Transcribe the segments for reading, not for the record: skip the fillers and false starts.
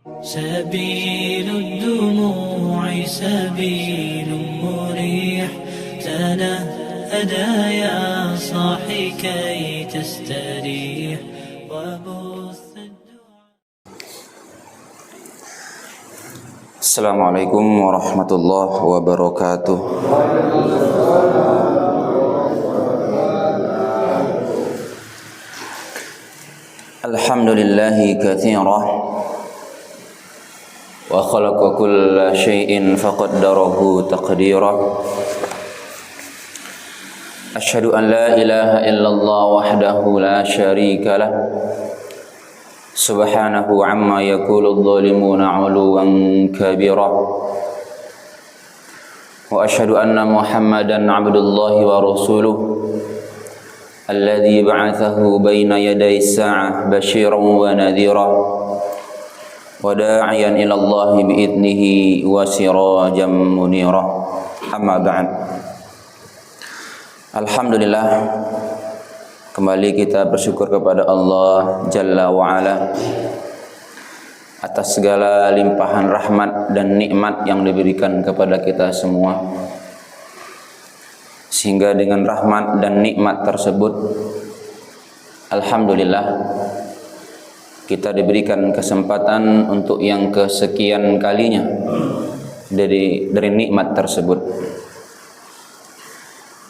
سبيل الدموع سبيل مريح تنهدى يا صاحي كي تستريح وبث Assalamualaikum warahmatullahi wabarakatuh. Alhamdulillahi katsira wa khalaqa kulla syai'in faqaddarahu taqdira. Asyhadu an la ilaha illallah wahdahu la syarika lah. Subhanahu amma yaqulu adh-dhalimuna 'uluwan kabira. Wa asyhadu anna Muhammadan 'abdullahi wa rasuluh alladzi ba'athahu baina yaday as-sa'ah basyiran wa nadhira wa da'iyan ila Allah bi'idnihi wa sirajan munira. Amma ba'd. Alhamdulillah, kembali kita bersyukur kepada Allah Jalla wa'ala atas segala limpahan rahmat dan nikmat yang diberikan kepada kita semua, sehingga dengan rahmat dan nikmat tersebut alhamdulillah kita diberikan kesempatan untuk yang kesekian kalinya dari nikmat tersebut.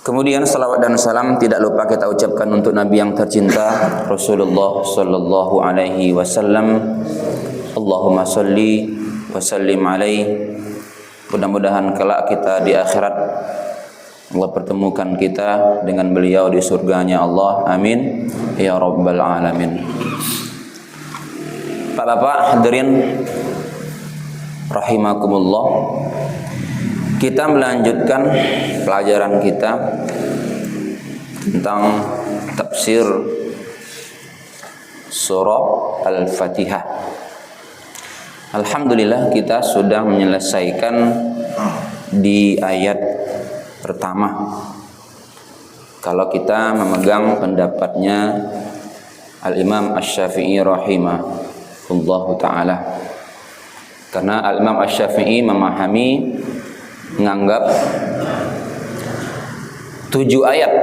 Kemudian salawat dan salam tidak lupa kita ucapkan untuk Nabi yang tercinta Rasulullah sallallahu alaihi wasallam. Allahumma shalli wa sallim alaihi. Mudah-mudahan kelak kita di akhirat Allah pertemukan kita dengan beliau di surganya Allah. Amin ya rabbal alamin. Pak Bapak hadirin rahimakumullah, kita melanjutkan pelajaran kita tentang tafsir surah Al-Fatihah. Alhamdulillah kita sudah menyelesaikan di ayat pertama. Kalau kita memegang pendapatnya Al-Imam Asy-Syafi'i rahimahullahu ta'ala, karena Al-Imam Asy-Syafi'i menganggap 7 ayat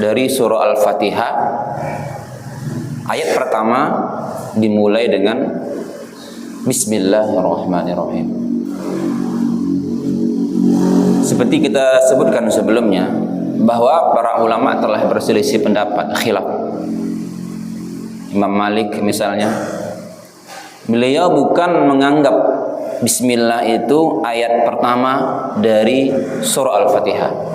dari surah Al-Fatihah, ayat pertama dimulai dengan Bismillahirrahmanirrahim. Seperti kita sebutkan sebelumnya, bahwa para ulama telah berselisih pendapat, khilaf. Imam Malik misalnya, beliau bukan menganggap Bismillah itu ayat pertama dari surah Al-Fatihah.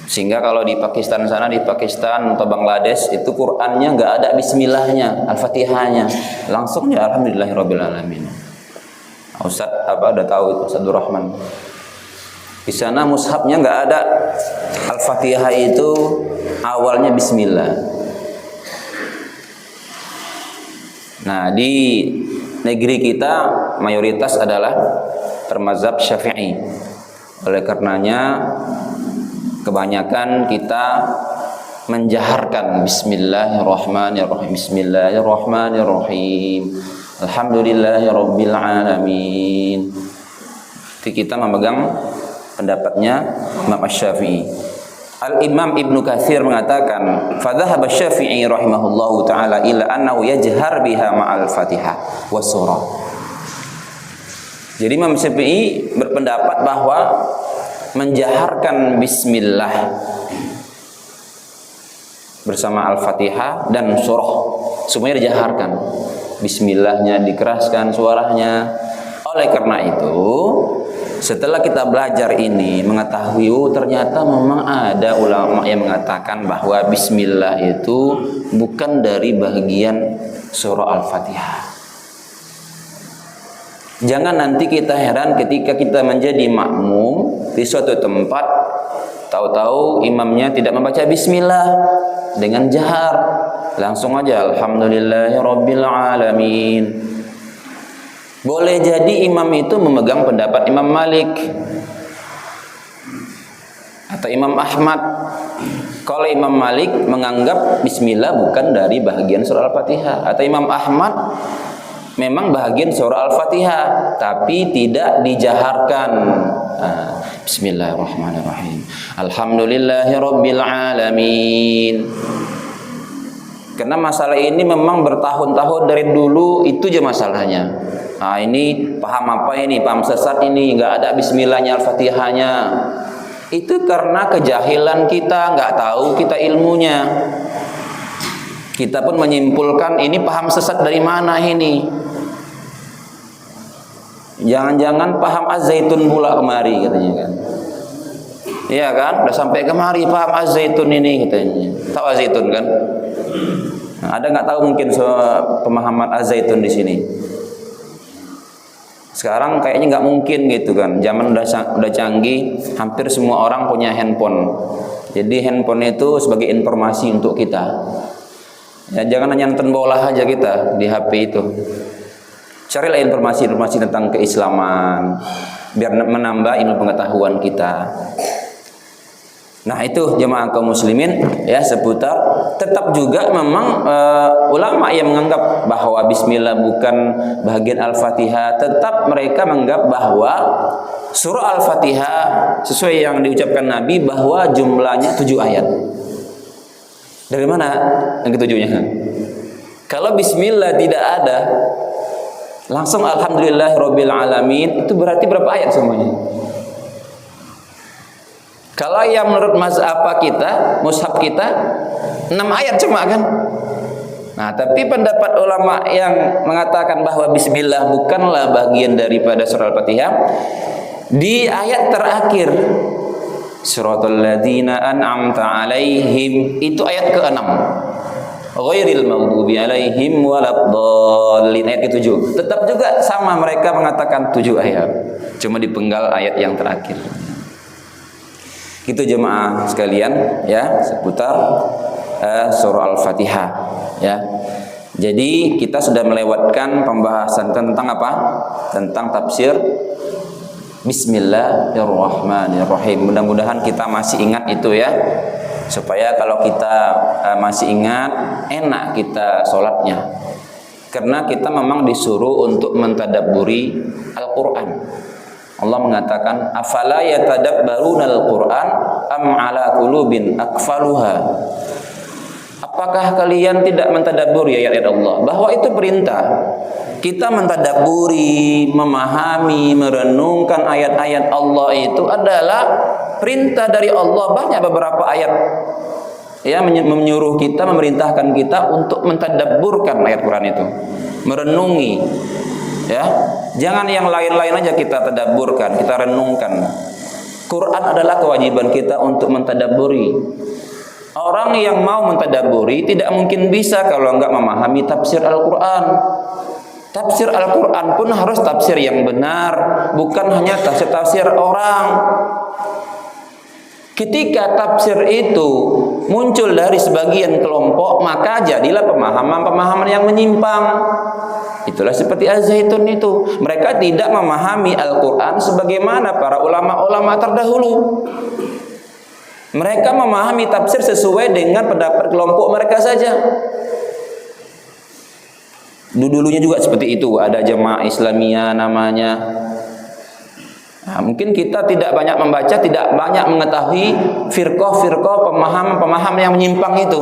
Sehingga kalau di Pakistan sana, di Pakistan atau Bangladesh itu Qur'annya nggak ada Bismillahnya, Al-Fatihahnya, langsung ya Alhamdulillahirabbil alamin. Ustaz apa udah tahu itu, Ustaz Rahman. Di sana mushafnya nggak ada Al-Fatihah itu awalnya Bismillah. Nah, di negeri kita mayoritas adalah bermazhab Syafi'i. Oleh karenanya kebanyakan kita menjaharkan Bismillahirrahmanirrahim, Bismillahirrahmanirrahim, Alhamdulillahirabbil alamin. Jadi kita memegang pendapatnya Imam Asy-Syafi'i. Al-Imam Ibnu Katsir mengatakan, "Fadhahaba Asy-Syafi'i rahimahullahu taala ila annahu yajhar biha ma'al Fatihah wa surah." Jadi Imam Syafi'i berpendapat bahwa menjaharkan bismillah bersama Al-Fatihah dan surah semuanya dijaharkan. Bismillahnya dikeraskan suaranya. Oleh karena itu, setelah kita belajar ini mengetahui ternyata memang ada ulama yang mengatakan bahwa bismillah itu bukan dari bagian surah Al-Fatihah. Jangan nanti kita heran ketika kita menjadi makmum di suatu tempat, tahu-tahu imamnya tidak membaca bismillah dengan jahar, langsung aja alhamdulillahirabbil alamin. Boleh jadi imam itu memegang pendapat Imam Malik atau Imam Ahmad. Kalau Imam Malik menganggap bismillah bukan dari bagian surah Al-Fatihah, atau Imam Ahmad memang bagian surah Al-Fatihah, tapi tidak dijaharkan. Bismillahirrahmanirrahim. Alhamdulillahirabbil alamin. Karena masalah ini memang bertahun-tahun dari dulu itu aja masalahnya. Ini paham apa ini? Paham sesat ini, nggak ada bismillahnya Al-Fatihahnya. Itu karena kejahilan kita, nggak tahu kita ilmunya. Kita pun menyimpulkan ini paham sesat dari mana ini. Jangan-jangan paham Az-Zaitun pula kemari katanya kan. Iya kan? Udah sampai kemari paham Az-Zaitun ini katanya. Tahu Az-Zaitun kan? Nah, ada nggak tahu mungkin pemahaman Az-Zaitun di sini? Sekarang kayaknya nggak mungkin gitu kan. Zaman udah canggih, hampir semua orang punya handphone. Jadi handphone itu sebagai informasi untuk kita. Ya, jangan hanya nonton bola aja kita di HP itu. Carilah informasi-informasi tentang keislaman biar menambah ilmu pengetahuan kita. Nah, itu jemaah kaum muslimin ya, seputar tetap juga memang ulama yang menganggap bahwa bismillah bukan bagian Al-Fatihah, tetap mereka menganggap bahwa surah Al-Fatihah sesuai yang diucapkan Nabi bahwa jumlahnya 7 ayat. Dari mana yang ketujuhnya? Kalau bismillah tidak ada, langsung alhamdulillahirabbil alamin, itu berarti berapa ayat semuanya? Kalau yang menurut mazhab kita, mushaf kita 6 ayat cuma kan. Nah, tapi pendapat ulama yang mengatakan bahwa bismillah bukanlah bagian daripada surah Al-Fatihah, di ayat terakhir Siratal ladzina an'amta 'alaihim, itu ayat ke-6. Ghairil maghdubi 'alaihim waladdallin, ayat ke-7. Tetap juga sama, mereka mengatakan 7 ayat. Cuma dipenggal ayat yang terakhir. Itu jemaah sekalian ya, seputar surah Al-Fatihah ya. Jadi kita sudah melewatkan pembahasan tentang apa? Tentang tafsir Bismillahirrahmanirrahim. Mudah-mudahan kita masih ingat itu ya, supaya kalau kita masih ingat, enak kita sholatnya. Karena kita memang disuruh untuk mentadabburi Al-Quran. Allah mengatakan, afala yatadabbarunal Qur'an am ala qulubin aqfaluha. Apakah kalian tidak mentadabburi ayat-ayat Allah? Bahwa itu perintah. Kita mentadabburi, memahami, merenungkan ayat-ayat Allah itu adalah perintah dari Allah. Banyak beberapa ayat ya menyuruh kita, memerintahkan kita untuk mentadabburkan ayat Quran itu, merenungi. Ya, jangan yang lain-lain aja kita tadabburkan, kita renungkan. Quran adalah kewajiban kita untuk mentadabburi. Orang yang mau mentadabburi tidak mungkin bisa kalau enggak memahami tafsir Al-Quran. Tafsir Al-Quran pun harus tafsir yang benar, bukan hanya tafsir-tafsir orang. Ketika tafsir itu muncul dari sebagian kelompok, maka jadilah pemahaman-pemahaman yang menyimpang. Itulah seperti Az-Zaitun itu. Mereka tidak memahami Al-Quran sebagaimana para ulama-ulama terdahulu. Mereka memahami tafsir sesuai dengan pendapat kelompok mereka saja. Dulunya juga seperti itu. Ada jemaah Islamiyah namanya. Nah, mungkin kita tidak banyak membaca, tidak banyak mengetahui firqah-firqah, pemahaman yang menyimpang itu.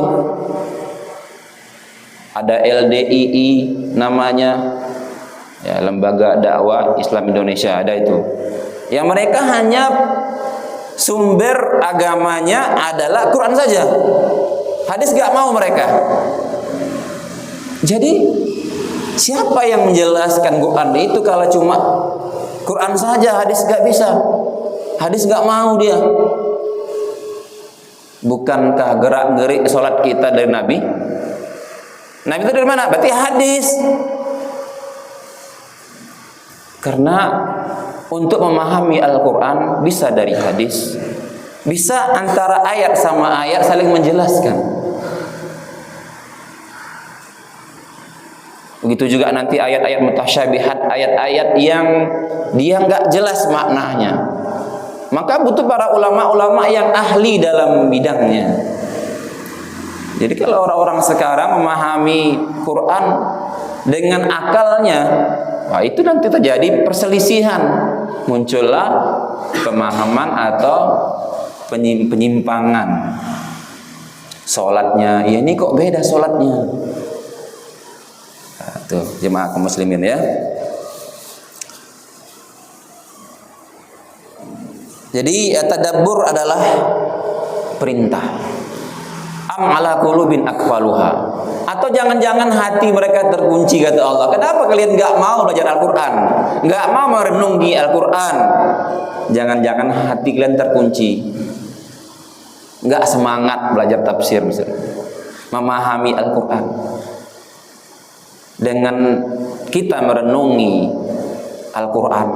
Ada LDII namanya ya, Lembaga Dakwah Islam Indonesia, ada itu. Yang mereka hanya sumber agamanya adalah Quran saja. Hadis gak mau mereka. Jadi siapa yang menjelaskan Quran itu kalau cuma Quran saja, hadis gak bisa. Hadis gak mau dia. Bukankah gerak-gerik sholat kita dari Nabi? Nabi itu dari mana? Berarti hadis. Karena untuk memahami Al-Quran bisa dari hadis, bisa antara ayat sama ayat saling menjelaskan. Begitu juga nanti ayat-ayat mutasyabihat, ayat-ayat yang dia nggak jelas maknanya. Maka butuh para ulama-ulama yang ahli dalam bidangnya. Jadi kalau orang-orang sekarang memahami Quran dengan akalnya, wah itu nanti terjadi perselisihan, muncullah pemahaman atau penyimpangan. Sholatnya, ya ini kok beda sholatnya. Nah, tuh jemaah kaum muslimin ya. Jadi tadabbur adalah perintah. Am ala qulubin aqfaluha. Atau jangan-jangan hati mereka terkunci, kata Allah. Kenapa kalian nggak mau belajar Al-Quran, nggak mau merenungi Al-Quran? Jangan-jangan hati kalian terkunci, nggak semangat belajar tafsir misalnya, memahami Al-Quran. Dengan kita merenungi Al-Quran,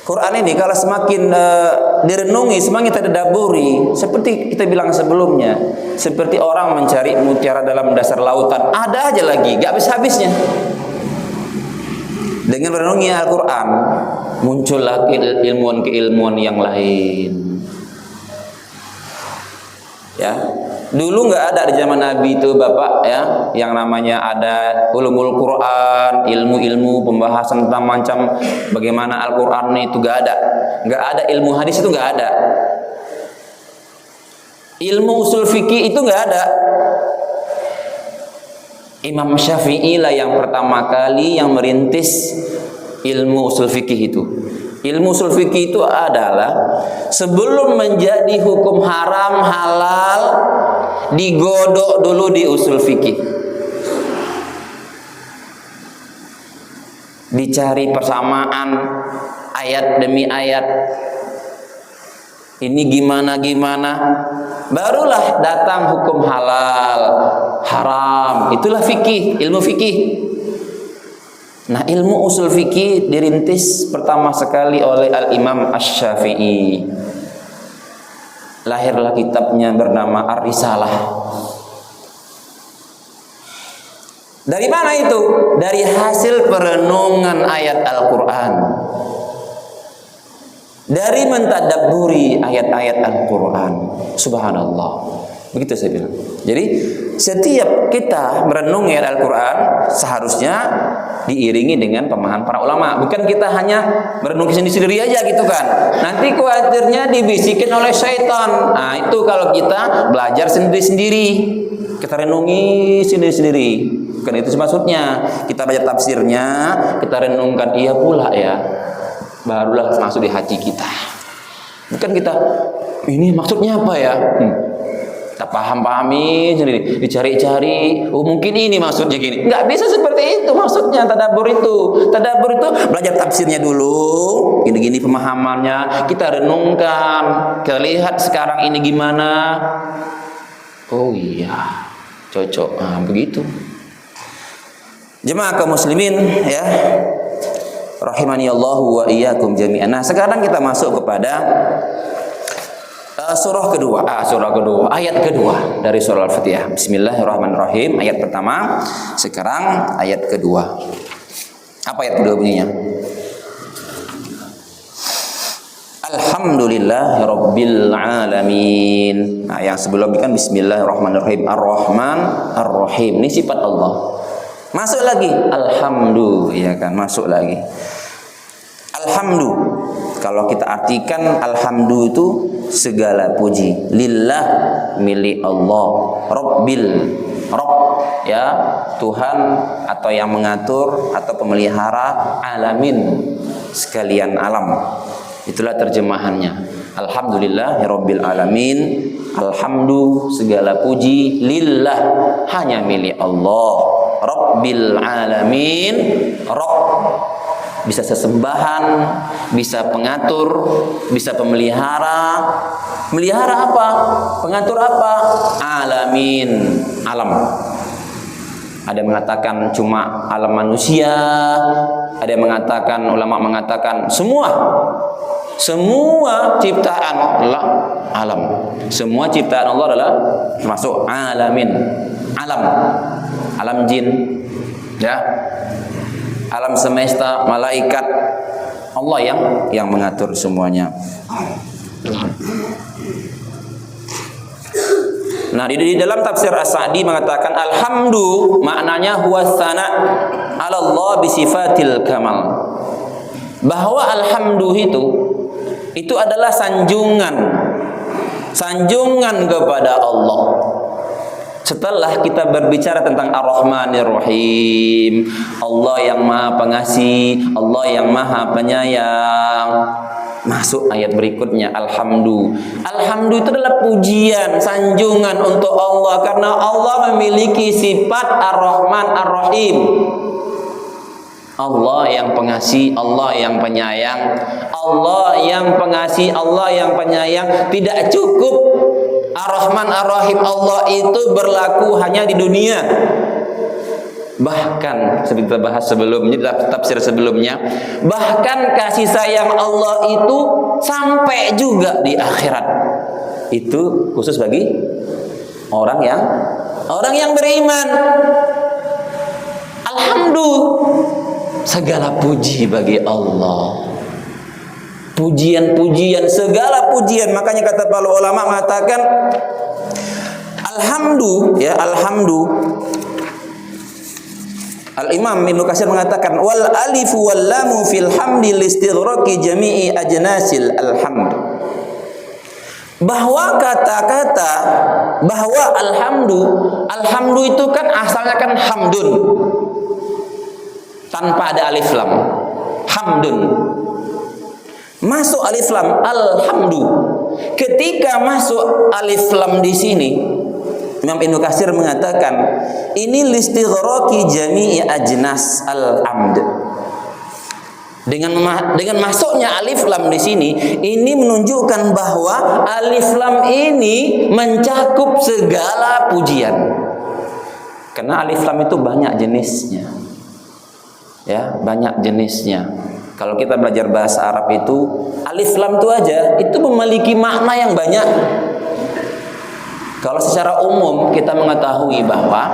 Quran ini kalau semakin direnungi, semakin tadabburi, seperti kita bilang sebelumnya, seperti orang mencari mutiara dalam dasar lautan, ada aja lagi, gak habis-habisnya. Dengan merenungi Al-Quran, muncullah keilmuan-keilmuan yang lain. Ya, dulu nggak ada di zaman Nabi itu Bapak ya, yang namanya ada ulumul Quran, ilmu-ilmu pembahasan tentang macam bagaimana Al-Quran itu nggak ada ilmu hadis itu nggak ada, ilmu usul fikih itu nggak ada. Imam Syafi'i lah yang pertama kali yang merintis ilmu usul fikih itu. Ilmu usul fikih itu adalah sebelum menjadi hukum haram halal, digodok dulu di usul fikih, dicari persamaan ayat demi ayat, ini gimana, barulah datang hukum halal, haram. Itulah fikih, ilmu fikih. Nah, ilmu usul fikih dirintis pertama sekali oleh Al-Imam Asy-Syafi'i. Lahirlah kitabnya bernama Ar-Risalah. Dari mana itu? Dari hasil perenungan ayat Al-Quran, dari mentadabburi ayat-ayat Al-Quran. Subhanallah. Begitu saya bilang. Jadi setiap kita merenungi ayat Al-Quran seharusnya diiringi dengan pemahaman para ulama. Bukan kita hanya merenungi sendiri-sendiri aja gitu kan. Nanti khawatirnya dibisikin oleh syaitan. Nah itu kalau kita belajar sendiri-sendiri, kita renungi sendiri-sendiri. Bukan itu maksudnya. Kita baca tafsirnya, kita renungkan, iya pula ya, barulah masuk di hati kita. Bukan kita, ini maksudnya apa ya? Kita pahami sendiri, dicari-cari, oh mungkin ini maksudnya gini. Nggak bisa seperti itu maksudnya tadabbur itu. Tadabbur itu belajar tafsirnya dulu, gini-gini pemahamannya, kita renungkan, kita lihat sekarang ini gimana. Oh iya, cocok. Nah, begitu. Jemaah kaum muslimin ya, rahimani Allahu wa iyyakum jami'an. Nah, sekarang kita masuk kepada surah kedua, ayat kedua dari surah Al-Fatihah. Bismillahirrahmanirrahim. Ayat pertama, sekarang ayat kedua. Apa ayat kedua bunyinya? Alhamdulillahirabbil alamin. Nah, yang sebelum ini kan Bismillahirrahmanirrahim. Ar-Rahman Ar-Rahim. Ini sifat Allah. Masuk lagi alhamdu, ya kan? Masuk lagi. Alhamdu. Kalau kita artikan alhamdu itu segala puji, lillah, milik Allah, Rabbil, Rabb ya, Tuhan atau yang mengatur atau pemelihara, alamin, sekalian alam. Itulah terjemahannya. Alhamdulillahirabbil alamin. Alhamdu, segala puji, lillah, hanya milik Allah, Rabbil alamin, Rabb, bisa sesembahan, bisa pengatur, bisa pemelihara. Melihara apa? Pengatur apa? Alamin, alam. Ada yang mengatakan cuma alam manusia, ada yang mengatakan, ulama mengatakan semua ciptaan Allah alam. Semua ciptaan Allah adalah termasuk alamin, alam jin, ya, alam semesta, malaikat, Allah yang mengatur semuanya. Nah, di dalam tafsir As-Sa'di mengatakan alhamdu maknanya huwa sana, 'ala Allah bi sifatil kamal. Bahwa alhamdu itu adalah sanjungan kepada Allah. Setelah kita berbicara tentang Ar-Rahmanir Rahim, Allah yang Maha Pengasih, Allah yang Maha Penyayang, masuk ayat berikutnya, alhamdu. Alhamdu itu adalah pujian, sanjungan untuk Allah, karena Allah memiliki sifat Ar-Rahman Ar-Rahim. Allah yang pengasih, Allah yang penyayang. Allah yang pengasih, Allah yang penyayang. Tidak cukup Ar-Rahman Ar-Rahim Allah itu berlaku hanya di dunia. Bahkan seperti kita bahas sebelumnya, dalam tafsir sebelumnya, bahkan kasih sayang Allah itu sampai juga di akhirat. Itu khusus bagi orang yang beriman. Alhamdulillah, segala puji bagi Allah. Pujian-pujian, segala pujian. Makanya kata para ulama mengatakan alhamdu, ya, alhamdu. Al-Imam Ibnu Katsir mengatakan wal alif wal lam fil hamdi listighraqi jami'i ajnasil alhamd. Bahwa kata-kata bahwa alhamdu itu kan asalnya kan hamdun, tanpa ada alif lam. Hamdun. Masuk alif lam alhamdu. Ketika masuk alif lam di sini, Imam Ibnu Katsir mengatakan ini listighraqi jami'i ajnas al-amd. Dengan masuknya alif lam di sini, ini menunjukkan bahwa alif lam ini mencakup segala pujian. Karena alif lam itu banyak jenisnya. Ya, banyak jenisnya. Kalau kita belajar bahasa Arab itu, alif lam itu aja itu memiliki makna yang banyak. Kalau secara umum kita mengetahui bahwa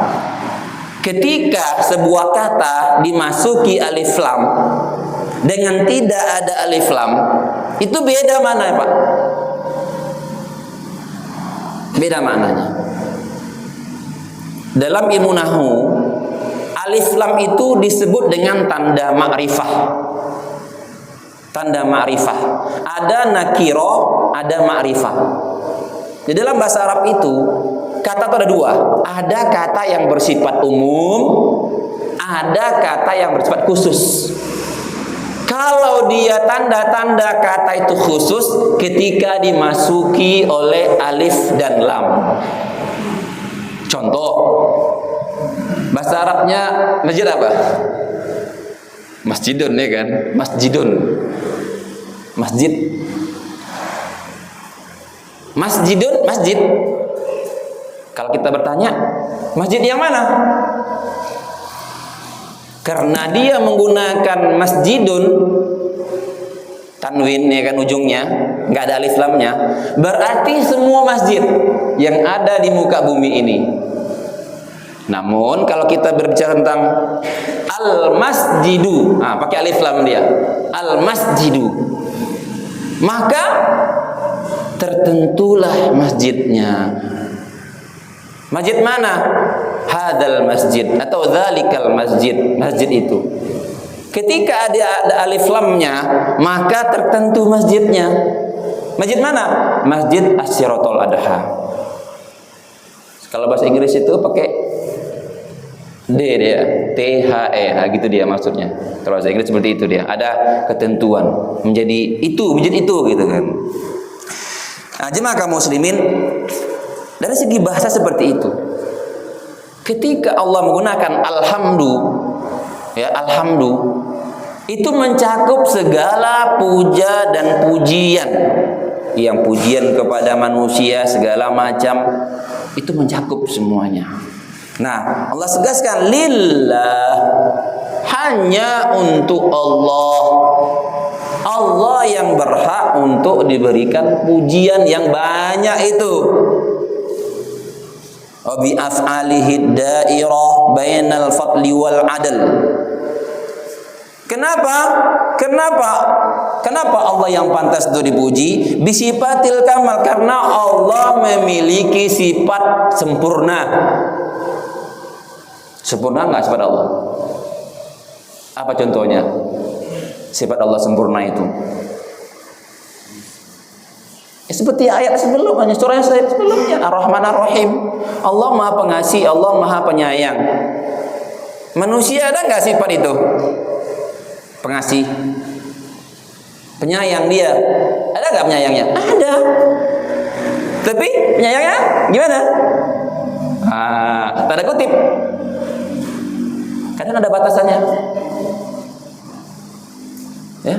ketika sebuah kata dimasuki alif lam dengan tidak ada alif lam, itu beda mana, Pak? Beda maknanya. Dalam ilmu nahwu, alif lam itu disebut dengan tanda ma'rifah. Tanda ma'rifah. Ada nakiro, ada ma'rifah. Di dalam bahasa Arab itu, kata itu ada dua. Ada kata yang bersifat umum, ada kata yang bersifat khusus. Kalau dia tanda-tanda kata itu khusus ketika dimasuki oleh alif dan lam. Contoh, bahasa Arabnya masjid apa? Masjidun, ya kan? Masjidun. Masjid. Masjidun, masjid. Kalau kita bertanya, masjid yang mana? Karena dia menggunakan masjidun, tanwin, ya kan, ujungnya nggak ada alif lamnya, berarti semua masjid yang ada di muka bumi ini. Namun kalau kita berbicara tentang al-masjidu, pakai alif lam dia, al-masjidu, maka tertentulah masjidnya. Masjid mana? Hadal masjid atau dzalikal masjid. Masjid itu. Ketika ada alif lamnya, maka tertentu masjidnya. Masjid mana? Masjid Asyiratul Adha. Kalau bahasa Inggris itu pakai D dia, THE, gitu dia maksudnya. Kalau bahasa Inggris seperti itu dia. Ada ketentuan menjadi itu gitu kan. Nah, jemaah kaum muslimin, dari segi bahasa seperti itu. Ketika Allah menggunakan alhamdu, ya, alhamdu itu mencakup segala puja dan pujian. Yang pujian kepada manusia segala macam itu mencakup semuanya. Nah, Allah tegaskan lillah, hanya untuk Allah. Allah yang berhak untuk diberikan pujian yang banyak itu. Wa bi af'alihi dairah bainal fadli wal adl. Kenapa Allah yang pantas untuk dipuji? Bisifatil kamal, karena Allah memiliki sifat sempurna. Sempurna enggak sifat Allah? Apa contohnya? Sifat Allah sempurna itu. Ya, seperti ayat sebelumnya, surah sebelumnya, Ar-Rahman Ar-Rahim. Allah Maha Pengasih, Allah Maha Penyayang. Manusia ada nggak sifat itu? Pengasih, penyayang dia. Ada nggak penyayangnya? Ada. Tapi penyayangnya gimana? Tanda kutip. Kadang ada batasannya. Ya.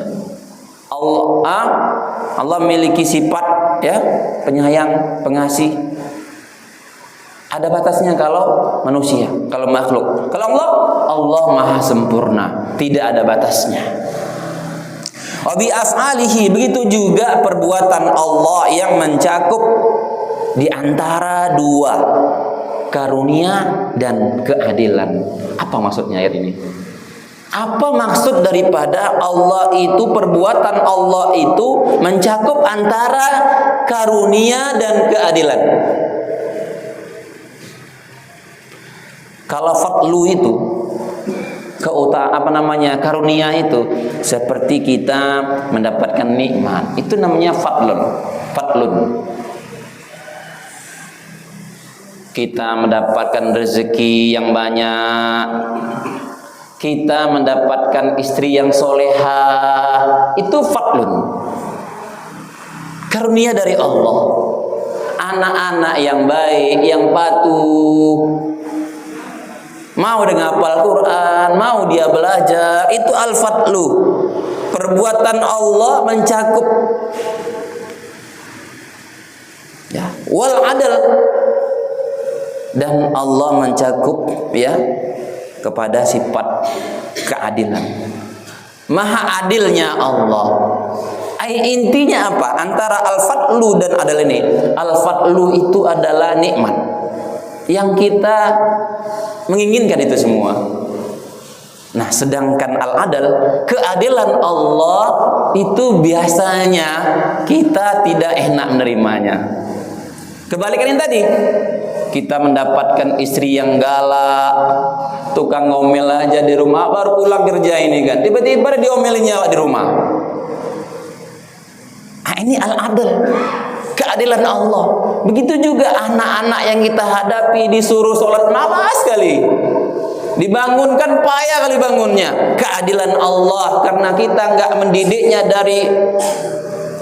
Allah memiliki sifat ya, penyayang, pengasih. Ada batasnya kalau manusia, kalau makhluk. Kalau Allah Maha sempurna, tidak ada batasnya. Wa bi af'alihi, begitu juga perbuatan Allah yang mencakup di antara dua, karunia dan keadilan. Apa maksudnya ayat ini? Apa maksud daripada Allah itu, perbuatan Allah itu mencakup antara karunia dan keadilan? Kalau fadlu itu karunia itu seperti kita mendapatkan nikmat, itu namanya fadlun. Kita mendapatkan rezeki yang banyak, kita mendapatkan istri yang solehah, itu fadlun, karunia dari Allah. Anak-anak yang baik, yang patuh, mau dengan hafal Quran, mau dia belajar, itu al-fadlu. Perbuatan Allah mencakup. Ya, wal adl, dan Allah mencakup ya kepada sifat keadilan. Maha adilnya Allah. Intinya apa? Antara al-fadlu dan adil ini. Al-fadlu itu adalah nikmat yang kita menginginkan itu semua. Nah, sedangkan al-adl, keadilan Allah itu biasanya kita tidak enak menerimanya. Kebalikan yang tadi, kita mendapatkan istri yang galak, tukang ngomel aja di rumah, baru pulang kerja ini kan, tiba-tiba diomelinnya di rumah. Ini al-adl, keadilan Allah. Begitu juga anak-anak yang kita hadapi disuruh sholat malas sekali, dibangunkan payah kali bangunnya. Keadilan Allah, karena kita nggak mendidiknya dari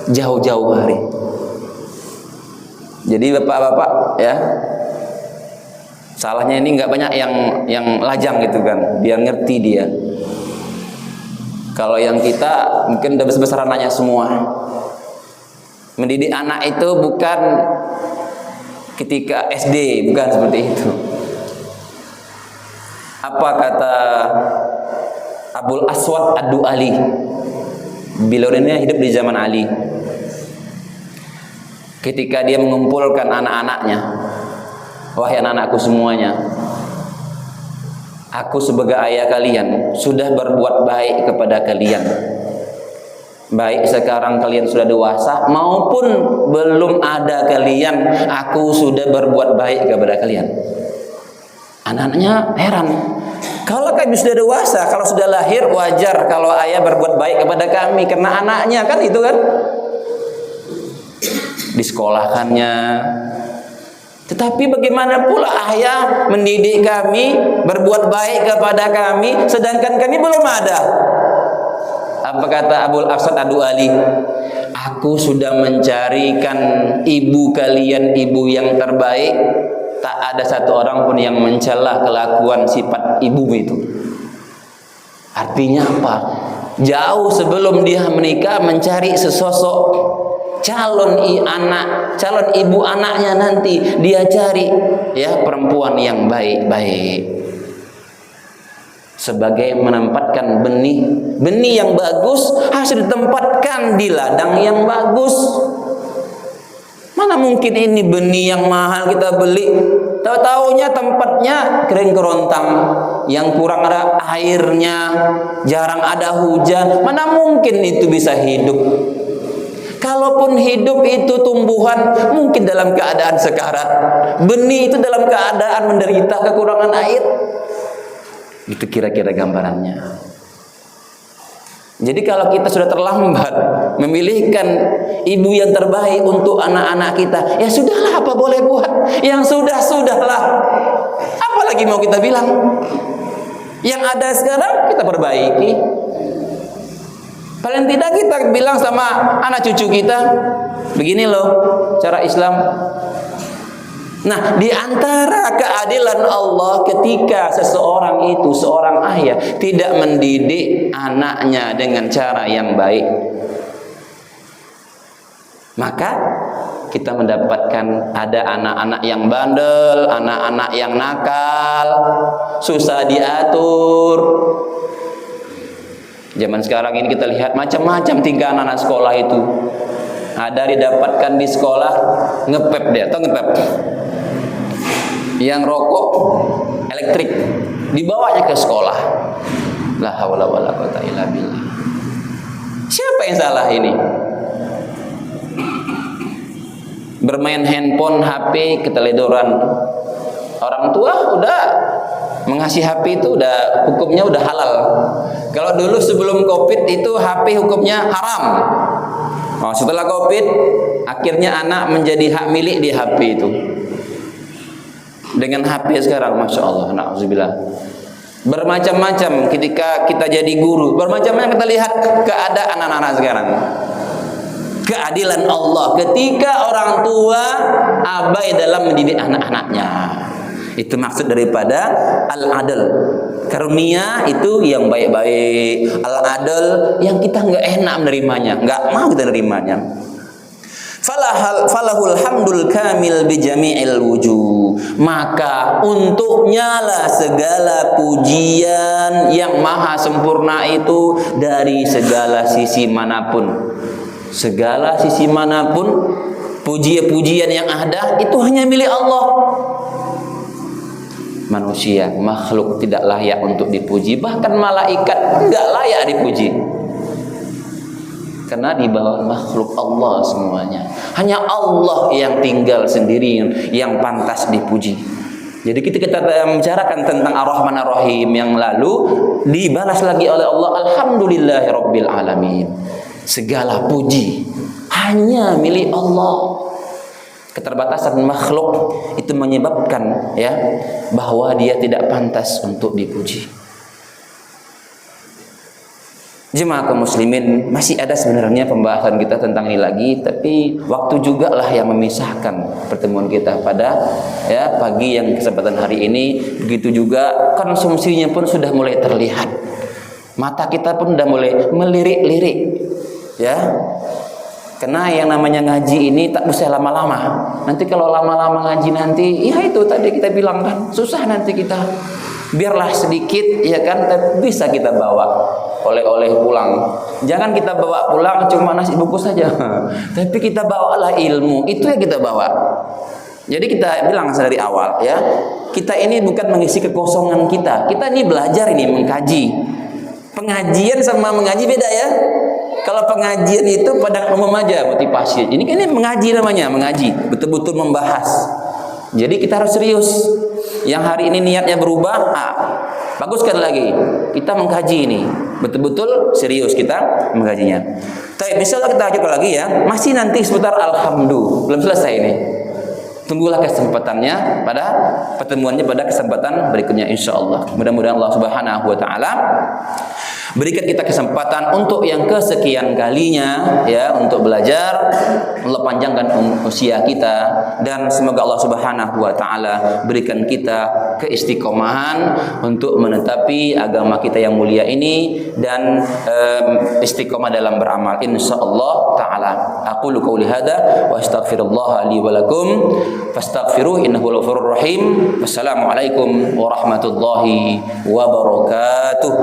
jauh-jauh hari. Jadi bapak-bapak ya, salahnya ini nggak banyak yang lajang gitu kan, biar ngerti dia. Kalau yang kita mungkin udah besar-besar anaknya semua. Mendidik anak itu bukan ketika SD, bukan seperti itu. Apa kata Abul Aswad Ad-Du'ali? Beliau ini hidup di zaman Ali. Ketika dia mengumpulkan anak-anaknya, wahai anak-anakku semuanya, aku sebagai ayah kalian sudah berbuat baik kepada kalian. Baik sekarang kalian sudah dewasa maupun belum ada kalian, aku sudah berbuat baik kepada kalian. Anak-anaknya heran, kalau kami sudah dewasa, kalau sudah lahir, wajar kalau ayah berbuat baik kepada kami, karena anaknya kan itu kan, disekolahkannya. Tetapi bagaimana pula ayah mendidik kami, berbuat baik kepada kami, sedangkan kami belum ada. Apa kata Abul Aswad Ad-Du'ali? Aku sudah mencarikan ibu kalian, ibu yang terbaik, tak ada satu orang pun yang mencela kelakuan sifat ibu itu. Artinya apa? Jauh sebelum dia menikah mencari sesosok calon ibu anaknya, nanti dia cari ya perempuan yang baik-baik. Sebagai menempatkan benih yang bagus harus ditempatkan di ladang yang bagus. Mana mungkin ini benih yang mahal kita beli, tahu-taunya tempatnya kering kerontang, yang kurang ada airnya, jarang ada hujan. Mana mungkin itu bisa hidup? Kalaupun hidup itu tumbuhan mungkin dalam keadaan sekarat, benih itu dalam keadaan menderita kekurangan air. Itu kira-kira gambarannya. Jadi kalau kita sudah terlambat memilihkan ibu yang terbaik untuk anak-anak kita, ya sudahlah, apa boleh buat? Yang sudah-sudahlah. Apalagi mau kita bilang? Yang ada sekarang kita perbaiki. Paling tidak kita bilang sama anak cucu kita, begini loh cara Islam. Nah, di antara keadilan Allah ketika seseorang itu, seorang ayah tidak mendidik anaknya dengan cara yang baik, maka kita mendapatkan ada anak-anak yang bandel, anak-anak yang nakal, susah diatur. Zaman sekarang ini kita lihat macam-macam tingkah anak-anak sekolah itu. Ada didapatkan di sekolah ngepep dia, atau ngepep. Yang rokok elektrik dibawanya ke sekolah. La haula wala quwata illa billah. Siapa yang salah ini? Bermain handphone, HP, keteledoran. Orang tua udah mengasih HP itu udah hukumnya udah halal. Kalau dulu sebelum Covid itu HP hukumnya haram. Oh, setelah Covid akhirnya anak menjadi hak milik di HP itu. Dengan HP sekarang, masya Allah, na'udzubillah. Bermacam-macam ketika kita jadi guru, bermacam-macam kita lihat keadaan anak-anak sekarang. Keadilan Allah ketika orang tua abai dalam mendidik anak-anaknya. Itu maksud daripada al-adl. Karunia itu yang baik-baik, al-adl yang kita nggak enak menerimanya, nggak mau kita menerimanya. Falahul hamdul kamil bi jami'il wujuh. Maka untuknya lah segala pujian yang maha sempurna itu dari segala sisi manapun. Segala sisi manapun pujian-pujian yang ada itu hanya milik Allah. Manusia, makhluk tidak layak untuk dipuji, bahkan malaikat enggak layak dipuji. Karena di bawah makhluk Allah semuanya. Hanya Allah yang tinggal sendiri yang pantas dipuji. Jadi kita membicarakan tentang Ar-Rahman Ar-Rahim yang lalu, dibalas lagi oleh Allah, Alhamdulillahirabbil alamin. Segala puji hanya milik Allah. Keterbatasan makhluk itu menyebabkan ya bahwa dia tidak pantas untuk dipuji. Jemaah kaum muslimin, masih ada sebenarnya pembahasan kita tentang ini lagi, tapi waktu juga lah yang memisahkan pertemuan kita pada ya pagi yang kesempatan hari ini. Begitu juga konsumsinya pun sudah mulai terlihat. Mata kita pun sudah mulai melirik-lirik. Ya. Karena yang namanya ngaji ini tak bisa lama-lama. Nanti kalau lama-lama ngaji nanti, ya itu tadi kita bilang kan, susah nanti kita. Biarlah sedikit ya kan, tapi bisa kita bawa oleh-oleh pulang. Jangan kita bawa pulang cuma nasi bungkus saja. Tapi kita bawalah ilmu, itu yang kita bawa. Jadi kita bilang dari awal ya, kita ini bukan mengisi kekosongan kita. Kita ini belajar ini mengkaji. Pengajian sama mengaji beda ya. Kalau pengajian itu pada umum aja motivasi. Ini kan mengaji namanya, mengaji, betul-betul membahas. Jadi kita harus serius. Yang hari ini niatnya berubah, baguskan lagi. Kita mengkaji ini, betul-betul serius kita mengkajinya. Tapi misalnya kita coba lagi ya, masih nanti seputar alhamdulillah, belum selesai ini. Tunggulah kesempatannya pada pertemuannya pada kesempatan berikutnya insyaallah. Mudah-mudahan Allah Subhanahu wa taala berikan kita kesempatan untuk yang kesekian kalinya ya untuk belajar, Allah panjangkan usia kita dan semoga Allah Subhanahu wa taala berikan kita keistiqomahan untuk menetapi agama kita yang mulia ini dan istiqomah dalam beramal insyaallah taala. Aqulu qouli hadza wa astaghfirullah li wa lakum fastaghfiruhu innahu ghafurur rahim. Wassalamualaikum warahmatullahi wabarakatuh.